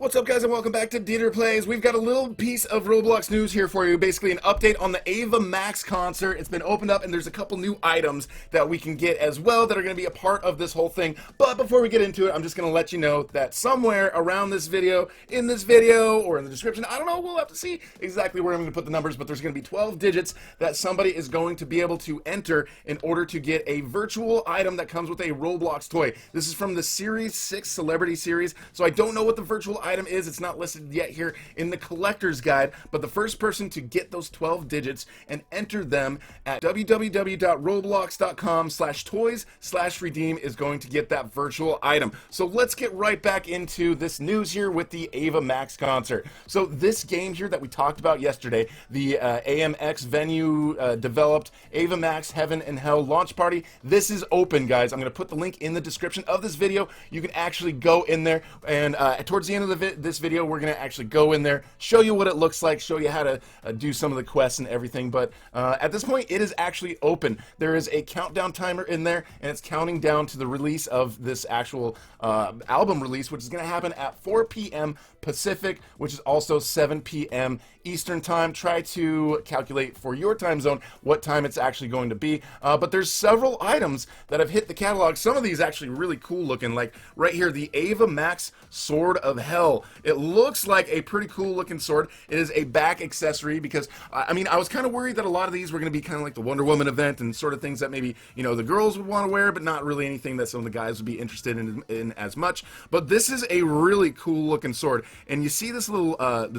What's up, guys, and welcome back to DeeterPlays. We've got a little piece of Roblox news here for you, basically an update on the Ava Max concert. It's been opened up, and there's a couple new items that we can get as well that are going to be a part of this whole thing. But before we get into it, I'm just going to let you know that somewhere around this video, in this video, or in the description, I don't know, we'll have to see exactly where I'm going to put the numbers, but there's going to be 12 digits that somebody is going to be able to enter in order to get a virtual item that comes with a Roblox toy. This is from the Series 6 Celebrity Series, so I don't know what the virtual item is. It's not listed yet here in the collector's guide, but the first person to get those 12 digits and enter them at www.roblox.com/toys/redeem is going to get that virtual item. So let's get right back into this news here with the Ava Max concert. So this game here that we talked about yesterday, the AMX venue developed Ava Max Heaven and Hell launch party, this is open, guys. I'm going to put the link in the description of this video. You can actually go in there, and towards the end of this video, we're going to actually go in there, show you what it looks like, show you how to do some of the quests and everything. But at this point, it is actually open. There is a countdown timer in there, and it's counting down to the release of this actual album release, which is going to happen at 4 p.m. Pacific, which is also 7 p.m. Eastern time. Try to calculate for your time zone what time it's actually going to be. But there's several items that have hit the catalog. Some of these actually really cool looking, like right here, the Ava Max Sword of Hell. It looks like a pretty cool looking sword. It is a back accessory because, I mean, I was kind of worried that a lot of these were going to be kind of like the Wonder Woman event and sort of things that maybe, you know, the girls would want to wear, but not really anything that some of the guys would be interested in as much. But this is a really cool looking sword. And you see this little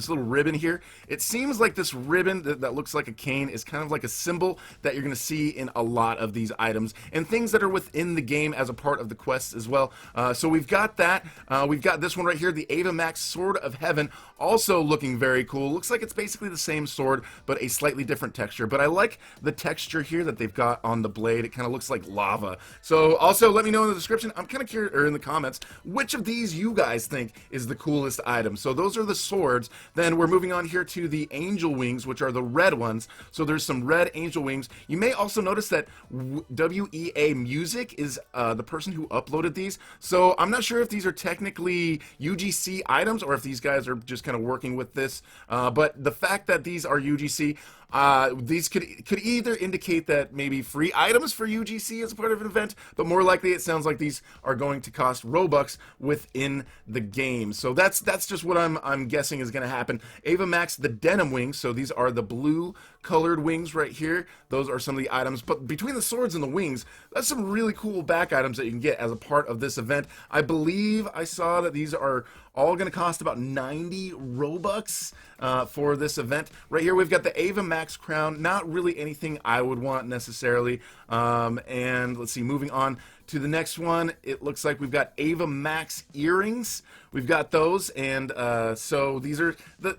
ribbon here? It seems like this ribbon that looks like a cane is kind of like a symbol that you're going to see in a lot of these items and things that are within the game as a part of the quests as well. So we've got that. We've got this one right here, the Ava Max Sword of Heaven, also looking very cool. Looks like it's basically the same sword, but a slightly different texture. But I like the texture here that they've got on the blade. It kind of looks like lava. So also let me know in the description, I'm kind of curious, or in the comments, which of these you guys think is the coolest item. So those are the swords. Then we're moving on here to the angel wings, which are the red ones. So there's some red angel wings. You may also notice that WEA Music is the person who uploaded these. So I'm not sure if these are technically UGC items or if these guys are just kind of working with this. But the fact that these are UGC, these could either indicate that maybe free items for UGC as a part of an event, but more likely it sounds like these are going to cost Robux within the game. So that's just what I'm guessing is going to happen. Ava Max, the denim wings, so these are the blue colored wings right here. Those are some of the items, but between the swords and the wings, that's some really cool back items that you can get as a part of this event. I believe I saw that these are all going to cost about 90 Robux for this event. Right here we've got the Ava Max crown, not really anything I would want necessarily. And let's see, moving on to the next one, it looks like we've got Ava Max earrings. We've got those, and so these are,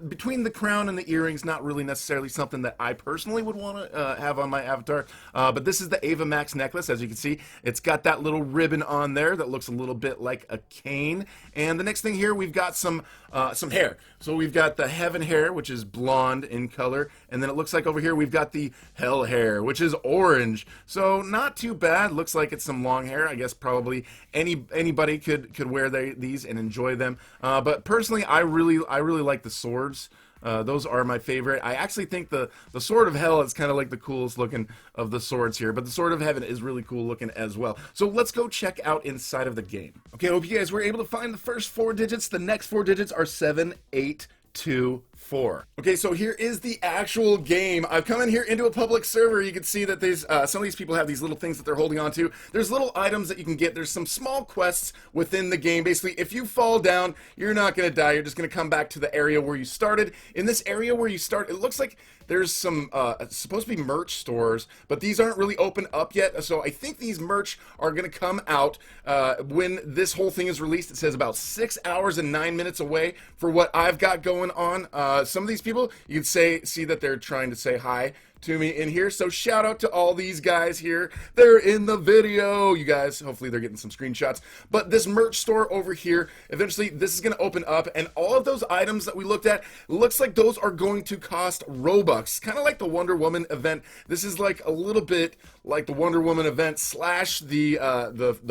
between the crown and the earrings, not really necessarily something that I personally would want to have on my avatar, but this is the Ava Max necklace. As you can see, it's got that little ribbon on there that looks a little bit like a cane. And the next thing here, we've got some hair. So we've got the Heaven hair, which is blonde in color, and then it looks like over here we've got the Hell hair, which is orange. So not too bad. Looks like it's some long hair. I guess probably anybody could wear these and enjoy them. But personally, I really like the swords. Those are my favorite. I actually think the Sword of Hell is kind of like the coolest looking of the swords here, but the Sword of Heaven is really cool looking as well. So let's go check out inside of the game. Okay, I hope you guys were able to find the first 4 digits. The next 4 digits are 7, 8, 2, 4. Okay, so here is the actual game. I've come in here into a public server. You can see that there's some of these people have these little things that they're holding on to. There's little items that you can get. There's some small quests within the game. Basically, if you fall down, you're not going to die. You're just going to come back to the area where you started. In this area where you start, it looks like there's some supposed to be merch stores, but these aren't really open up yet. So I think these merch are going to come out when this whole thing is released. It says about 6 hours and 9 minutes away for what I've got going on. Some of these people, you can see that they're trying to say hi to me in here. So shout out to all these guys here. They're in the video. You guys, hopefully they're getting some screenshots. But this merch store over here, eventually this is going to open up, and all of those items that we looked at, looks like those are going to cost Robux. Kind of like the Wonder Woman event. This is like a little bit like the Wonder Woman event slash the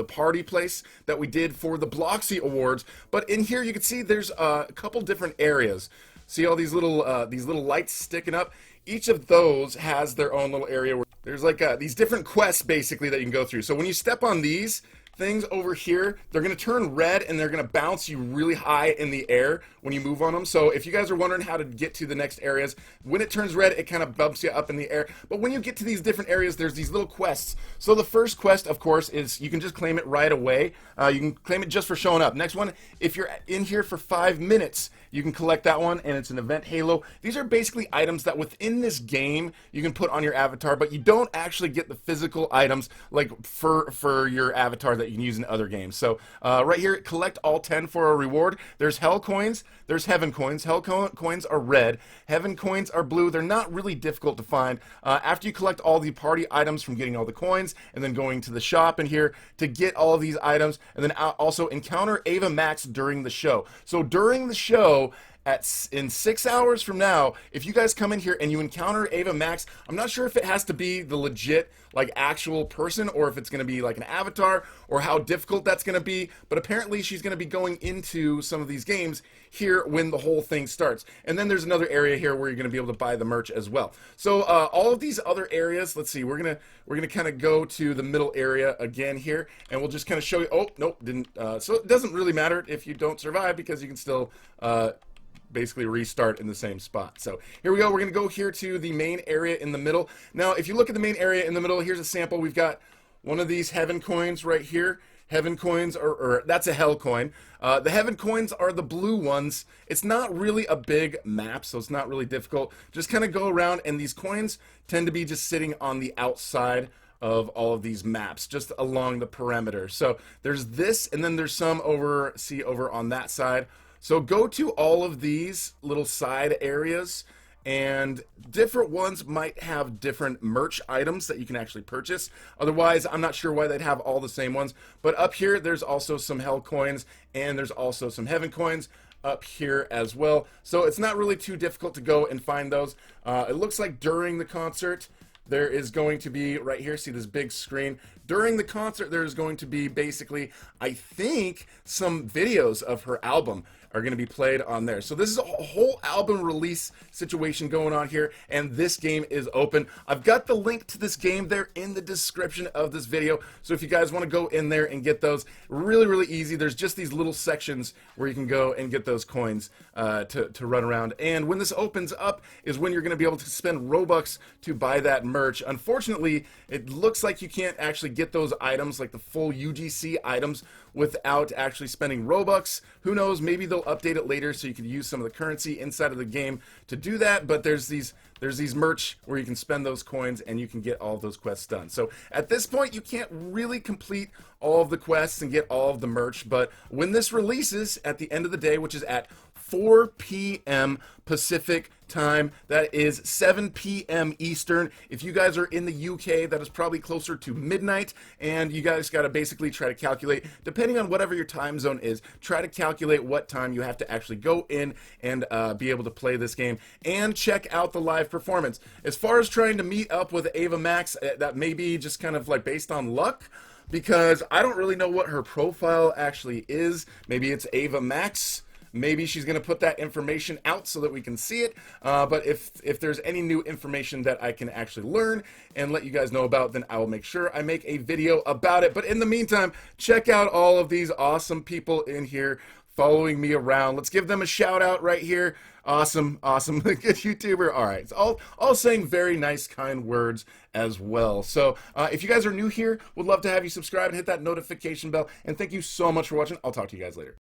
party place that we did for the Bloxy Awards. But in here you can see there's a couple different areas. See all these little lights sticking up? Each of those has their own little area where there's like these different quests basically that you can go through. So when you step on these things over here, they're going to turn red and they're going to bounce you really high in the air when you move on them. So if you guys are wondering how to get to the next areas, when it turns red, it kind of bumps you up in the air. But when you get to these different areas, there's these little quests. So the first quest, of course, is you can just claim it right away. You can claim it just for showing up. Next one, if you're in here for 5 minutes, you can collect that one, and it's an event halo. These are basically items that within this game you can put on your avatar, but you don't actually get the physical items like for your avatar that you can use in other games. So right here, collect all 10 for a reward. There's hell coins, there's heaven coins. Hell coins are red, heaven coins are blue. They're not really difficult to find. After you collect all the party items from getting all the coins and then going to the shop in here to get all of these items, and then also encounter Ava Max during the show. So during the show, in 6 hours from now, if you guys come in here and you encounter Ava Max, I'm not sure if it has to be the legit like actual person or if it's going to be like an avatar or how difficult that's going to be, but apparently she's going to be going into some of these games here when the whole thing starts. And then there's another area here where you're going to be able to buy the merch as well. So all of these other areas, let's see, we're gonna kind of go to the middle area again here, and we'll just kind of show you. Oh nope, didn't. So it doesn't really matter if you don't survive because you can still basically restart in the same spot. So here we go. We're going to go here to the main area in the middle. Now, if you look at the main area in the middle, here's a sample. We've got one of these heaven coins right here. Heaven coins or that's a hell coin. The heaven coins are the blue ones. It's not really a big map, so it's not really difficult. Just kind of go around, and these coins tend to be just sitting on the outside of all of these maps, just along the perimeter. So there's this, and then there's some over on that side. So go to all of these little side areas, and different ones might have different merch items that you can actually purchase. Otherwise, I'm not sure why they'd have all the same ones. But up here, there's also some hell coins, and there's also some heaven coins up here as well. So it's not really too difficult to go and find those. It looks like during the concert, there is going to be, right here, see this big screen. During the concert, there's going to be basically, I think, some videos of her album are going to be played on there. So this is a whole album release situation going on here, and this game is open. I've got the link to this game there in the description of this video, so if you guys want to go in there and get those, really, really easy. There's just these little sections where you can go and get those coins to run around. And when this opens up is when you're going to be able to spend Robux to buy that merch. Unfortunately, it looks like you can't actually get those items, like the full UGC items, without actually spending Robux. Who knows, maybe they'll update it later so you can use some of the currency inside of the game to do that, but there's these merch where you can spend those coins and you can get all of those quests done. So at this point, you can't really complete all of the quests and get all of the merch, but when this releases at the end of the day, which is at 4 p.m. Pacific time, that is 7 p.m. Eastern. If you guys are in the UK, that is probably closer to midnight, and you guys got to basically try to calculate, depending on whatever your time zone is, try to calculate what time you have to actually go in and be able to play this game and check out the live performance. As far as trying to meet up with Ava Max, that may be just kind of like based on luck, because I don't really know what her profile actually is. Maybe it's Ava Max. Maybe she's going to put that information out so that we can see it. But if there's any new information that I can actually learn and let you guys know about, then I will make sure I make a video about it. But in the meantime, check out all of these awesome people in here following me around. Let's give them a shout out right here. Awesome, awesome, good YouTuber. All right, it's all saying very nice, kind words as well. So if you guys are new here, would love to have you subscribe and hit that notification bell. And thank you so much for watching. I'll talk to you guys later.